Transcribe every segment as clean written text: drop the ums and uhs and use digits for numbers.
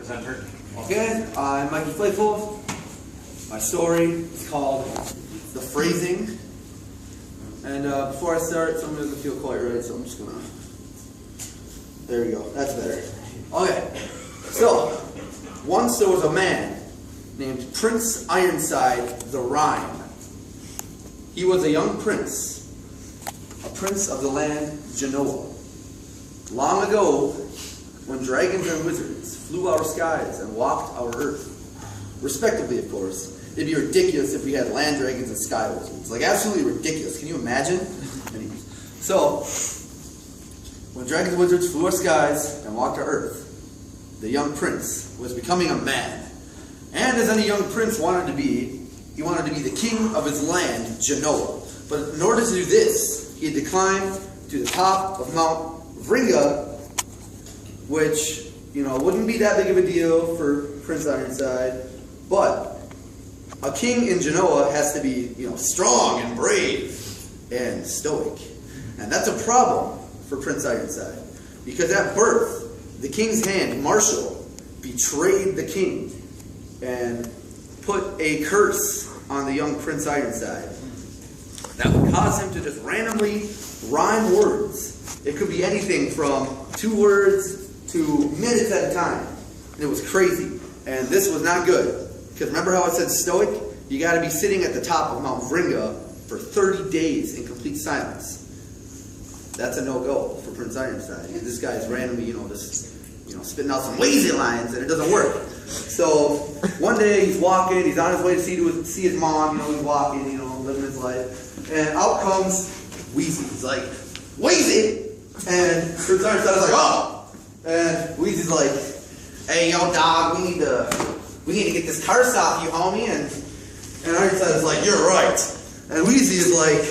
presenter. Okay, I'm Mikey Playful. My story is called The Phrasing. And before I start, something doesn't feel quite right, so I'm just gonna... There we go, that's better. Okay, so, once there was a man named Prince Ironside the Rhyme. He was a young prince, a prince of the land Genoa. Long ago, when dragons and wizards flew our skies and walked our earth, respectively, of course. It'd be ridiculous if we had land dragons and sky wizards. Like, absolutely ridiculous. Can you imagine? So, when dragons and wizards flew our skies and walked our earth, the young prince was becoming a man. And as any young prince wanted to be, he wanted to be the king of his land, Genoa. But in order to do this, he had to climb to the top of Mount Vringa, which, wouldn't be that big of a deal for Prince Ironside. But a king in Genoa has to be, strong and brave and stoic. And that's a problem for Prince Ironside. Because at birth, the king's hand, Marshall, betrayed the king and put a curse on the young Prince Ironside that would cause him to just randomly rhyme words. It could be anything from 2 words to minutes at a time. And it was crazy. And this was not good. Because remember how I said stoic? You got to be sitting at the top of Mount Vringa for 30 days in complete silence. That's a no-go for Prince Ironside. This guy's randomly, spitting out some lazy lines, and it doesn't work. So one day he's walking, he's on his way to see his mom, he's walking, living his life. And out comes Wheezy. He's like, Wheezy! And Prince Ironside is like, oh! And Wheezy's like, hey, yo, dog, we need to get this curse off you, homie. And Ironside is like, you're right. And Wheezy is like,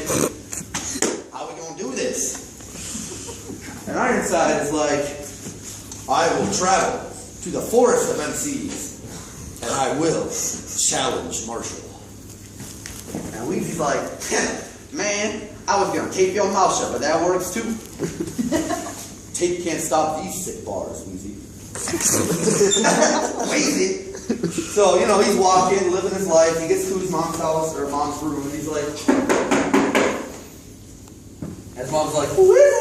how we gonna do this? And Ironside is like, I will travel to the forest of MCs, and I will challenge Marshall. And Wheezy's like, man, I was gonna tape your mouth shut, but that works too. Tape can't stop these sick bars, Wheezy. Wheezy. So, he's walking, living his life. He gets to his mom's house, or mom's room, and he's like, and his mom's like, who is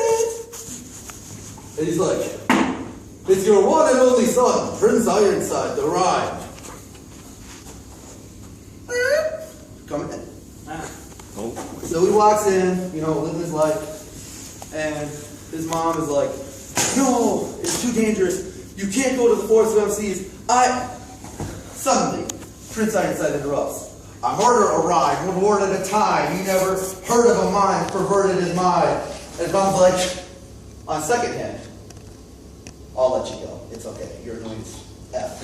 it? And he's like, it's your one and only son, Prince Ironside the Rhyme. Come in. So he walks in, living his life, and his mom is like, no, it's too dangerous. You can't go to the forest of MCs. Suddenly, Prince Ironside interrupts. A murder arrived, 1 word at a time. He never heard of a mind, perverted his mind. And his mom's like, on second hand, I'll let you go. It's okay. You're annoying as F.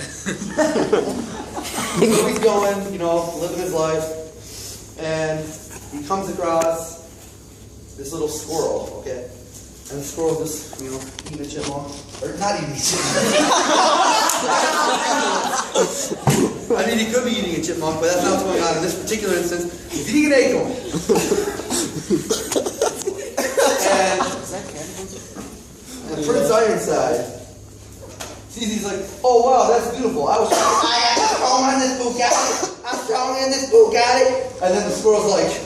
So he's going, living his life, and he comes across this little squirrel, okay? And the squirrel just, eating a chipmunk. Or not eating a chipmunk. I mean, he could be eating a chipmunk, but that's not what's going on in this particular instance. He's eating an acorn. And Prince Ironside sees, he's like, oh wow, that's beautiful. I'm strong in this Bugatti. I'm strong in this Bugatti. And then the squirrel's like,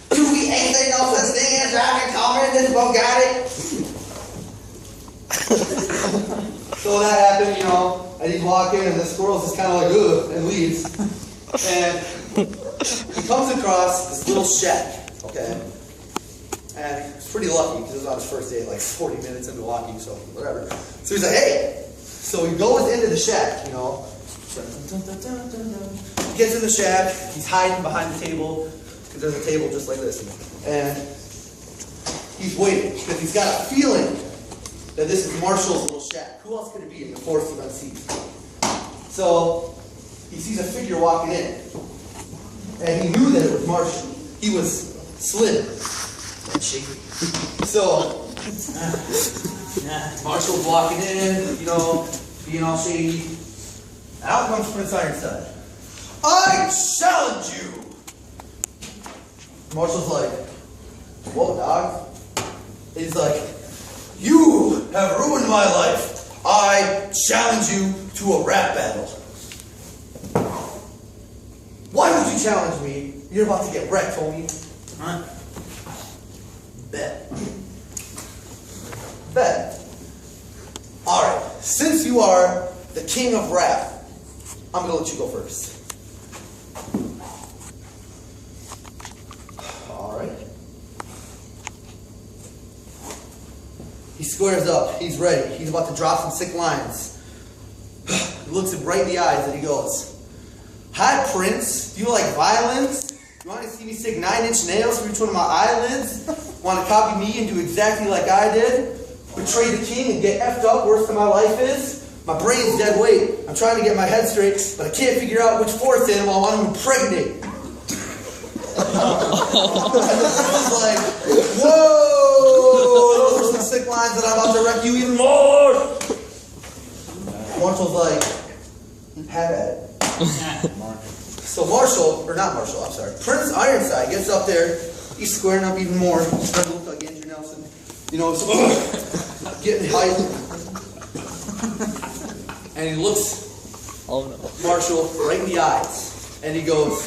do we ain't say no such thing as driving taller in this Bugatti? So that happened, and he's walking, and the squirrel's just kind of like, ugh, and leaves. And he comes across this little shack, okay? And he's pretty lucky, because it was on his first day, like 40 minutes into walking, so whatever. So he's like, hey! So he goes into the shack, He gets in the shack, he's hiding behind the table, because there's a table just like this. And he's waiting, because he's got a feeling that this is Marshall's little shack. Who else could it be in the forest of MCs? So he sees a figure walking in, and he knew that it was Marshall. He was slim and shaky. So Marshall's walking in, being all shady. And out comes Prince Ironside. I challenge you! Marshall's like, whoa, dog. He's like, You have ruined my life. I challenge you to a rap battle. Why would you challenge me? You're about to get wrecked, homie. Huh? Bet. Bet. Alright, since you are the king of rap, I'm gonna let you go first. Alright. He squares up, he's ready, he's about to drop some sick lines. He looks him right in the eyes and he goes, "Hi Prince, do you like violence? You want to see me stick 9-inch nails through each one of my eyelids? Want to copy me and do exactly like I did? Betray the king and get effed up worse than my life is? My brain's dead weight. I'm trying to get my head straight, but I can't figure out which fourth animal I want to impregnate." And the girl's like, "Whoa, those are some sick lines that I'm about to wreck you even more." Marshall's like, "Have at it." So Prince Ironside gets up there, he's squaring up even more. He's starting to look like Andrew Nelson. You know, so, getting hype. And he looks Marshall right in the eyes. And he goes,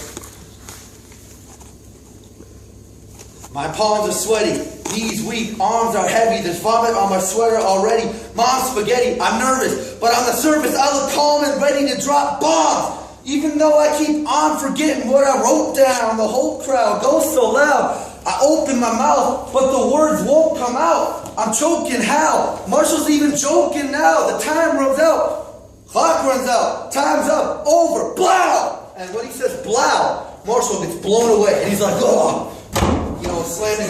"My palms are sweaty, knees weak, arms are heavy, there's vomit on my sweater already. Mom's spaghetti, I'm nervous, but on the surface I look calm and ready to drop bombs. Even though I keep on forgetting what I wrote down, the whole crowd goes so loud. I open my mouth, but the words won't come out. I'm choking how? Marshall's even joking now. The time runs out. Clock runs out. Time's up. Over. Blow!" And when he says blow, Marshall gets blown away. And he's like, "Oh!" You know, slammed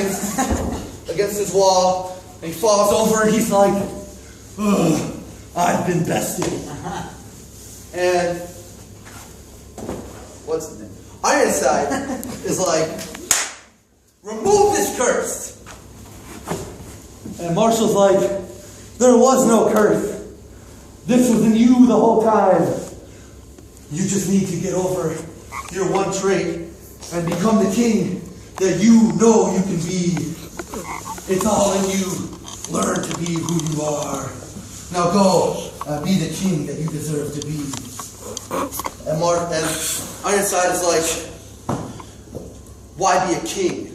against his wall. And he falls over and he's like, "Ugh, I've been bested." And what's his name? Ironside is like, "Remove this curse." And Marshall's like, "There was no curse. This was in you the whole time. You just need to get over your one trait and become the king that you know you can be. It's all in you. Learn to be who you are. Now go, be the king that you deserve to be." And Ironside is like, "Why be a king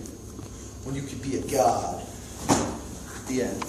when you could be a god?" The end.